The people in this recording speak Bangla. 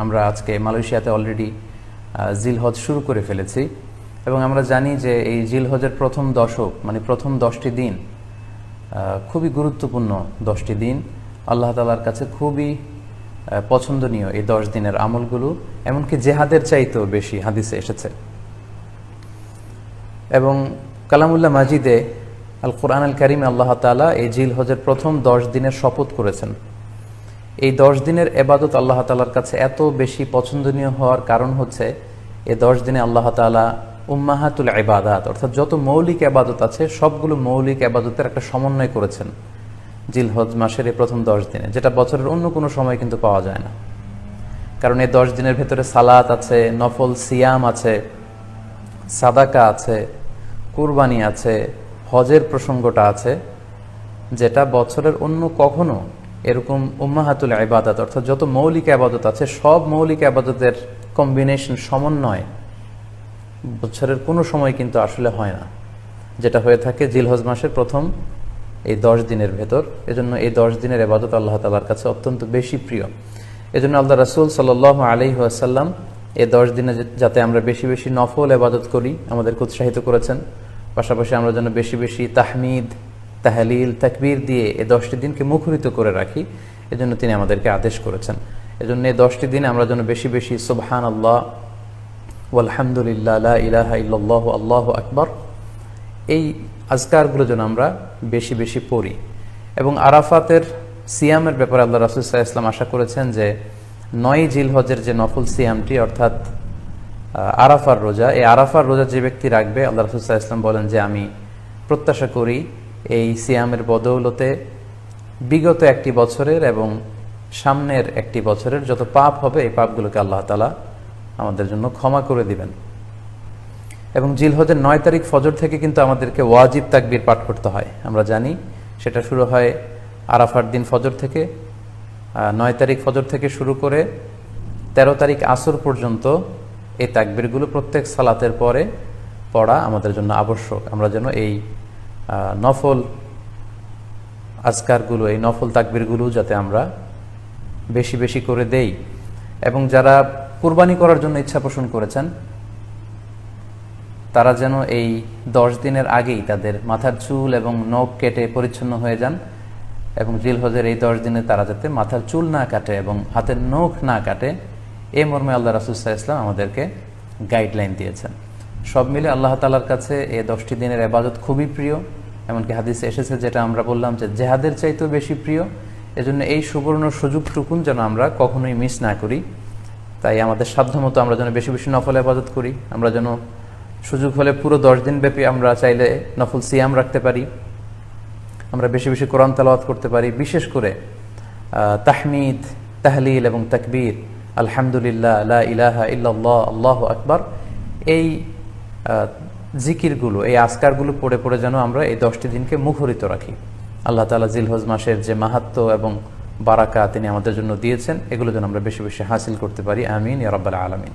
আমরা আজকে মালয়েশিয়াতে অলরেডি জিলহজ শুরু করে ফেলেছি এবং আমরা জানি যে এই জিলহজের প্রথম দশক মানে প্রথম 10টি দিন খুবই গুরুত্বপূর্ণ 10টি দিন। আল্লাহ তাআলার কাছে খুবই পছন্দনীয় এই 10 দিনের আমলগুলো, এমনকি জেহাদের চাইতেও বেশি হাদিসে এসেছে। এবং কালামুল্লাহ মাজিদে আল কোরআন আল কারিমে আল্লাহ তাআলা এই জিলহজের প্রথম 10 দিনের শপথ করেছেন। এই 10 দিনের এবাদত আল্লাহ তাআলার কাছে এত বেশি পছন্দনীয় হওয়ার কারণ হচ্ছে এই 10 দিনে আল্লাহ তাআলা উম্মাহাতুল ইবাদাত অর্থাৎ যত মৌলিক এবাদত আছে সবগুলো মৌলিক এবাদতের একটা সমন্বয় করেছেন জিলহজ মাসের এই প্রথম 10 দিনে, যেটা বছরের অন্য কোনো সময় কিন্তু পাওয়া যায় না। কারণ এই 10 দিনের ভেতরে সালাত আছে, নফল সিয়াম আছে, সাদাকা আছে, কুরবানি আছে, হজের প্রসঙ্গটা আছে, যেটা বছরের অন্য কখনো এরকম উম্মাহাতুল ইবাদাত অর্থাৎ যত মৌলিক আবাদত আছে সব মৌলিক আবাদতের কম্বিনেশন সমন্বয় বছরের কোনো সময় কিন্তু আসলে হয় না, যেটা হয়ে থাকে জিলহজ মাসের প্রথম এই 10 দিনের ভেতর। এজন্য এই 10 দিনের ইবাদত আল্লাহ তাআলার কাছে অত্যন্ত বেশি প্রিয়। এজন্য আল্লাহ রাসূল সাল্লাল্লাহু আলাইহি ওয়াসাল্লাম এই 10 দিনে যাতে আমরা বেশি বেশি নফল ইবাদত করি আমাদেরকে উৎসাহিত করেছেন। পাশাপাশি আমরা যেন বেশি বেশি তাহমিদ, তাহলিল, তাকবীর দিয়ে এই 10টি দিনকে মুখরিত করে রাখি, এজন্য তিনি আমাদেরকে আদেশ করেছেন। এজন্য এই 10টি দিনে আমরা যেন বেশি বেশি সুবহানাল্লাহ ওয়ালহামদুলিল্লাহ লা ইলাহা ইল্লাল্লাহু আল্লাহু আকবার এই আজকারগুলো যেন আমরা বেশি বেশি পড়ি। এবং আরাফাতের সিয়ামের ব্যাপারে আল্লাহ রাসূল সাল্লাল্লাহু আলাইহি ওয়াসাল্লাম আশা করেছেন যে 9 জিলহজের যে নফল সিয়ামটি অর্থাৎ আরাফার রোজা, এই আরাফার রোজা যে ব্যক্তি রাখবে আল্লাহ রাসূল সাল্লাল্লাহু আলাইহি ওয়াসাল্লাম বলেন যে আমি প্রত্যাশা করি এই সিয়ামের বদৌলতে বিগত একটি বছরের এবং সামনের একটি বছরের যত পাপ হবে এই পাপগুলোকে আল্লাহ তাআলা আমাদের জন্য ক্ষমা করে দিবেন। এবং জিলহজের 9 তারিখ ফজর থেকে কিন্তু আমাদেরকে ওয়াজিব তাকবীর পাঠ করতে হয়। আমরা জানি সেটা শুরু হয় আরাফার দিন ফজর থেকে। 9 তারিখ ফজর থেকে শুরু করে 13 তারিখ আসর পর্যন্ত এই তাকবীরগুলো প্রত্যেক সালাতের পরে পড়া আমাদের জন্য আবশ্যক। আমরা যেন এই নফল আজকারগুলো, এই নফল তাকবীরগুলো যাতে আমরা বেশি বেশি করে দেই। এবং যারা কুরবানি করার জন্য ইচ্ছা পোষণ করেছেন তারা যেন এই 10 দিনের আগেই তাদের মাথার চুল এবং নখ কেটে পরিচ্ছন্ন হয়ে যান এবং জিলহজের এই 10 দিনে তারা যাতে মাথার চুল না কাটে এবং হাতের নখ না কাটে, এই মর্মে আল্লাহ রাসূল সাল্লাল্লাহু আলাইহি ওয়াসাল্লাম আমাদেরকে গাইডলাইন দিয়েছেন। সব মিলে আল্লাহ তাআলার কাছে এই 10টি দিনের ইবাদত খুবই প্রিয়। এমনকি হাদিসে এসেছে, যেটা আমরা বললাম যে জেহাদের চাইতেও বেশি প্রিয়। এজন্য এই সুবর্ণ সুযোগটুকুন যেন আমরা কখনোই মিস না করি। তাই আমাদের সাধ্যমতো আমরা যেন বেশি বেশি নফল ইবাদত করি। আমরা যেন সুযোগ হলে পুরো 10 দিন ব্যাপী আমরা চাইলে নফল সিয়াম রাখতে পারি, আমরা বেশি বেশি কোরআন তেলাওয়াত করতে পারি। বিশেষ করে তাহমিদ, তাহলিল এবং তাকবীর, আলহামদুলিল্লাহ লা ইলাহা ইল্লাল্লাহ আল্লাহু আকবার, এই জিকিরগুলো, এই আজকারগুলো পড়ে পড়ে যেন আমরা এই 10টি দিনকে মুখরিত রাখি। আল্লাহ তাআলা জিলহজ মাসের যে মাহাত্ম্য এবং বারাকা তিনি আমাদের জন্য দিয়েছেন, এগুলো যেন আমরা বেশি বেশি হাসিল করতে পারি। আমিন ইয়া রাব্বাল আলামিন।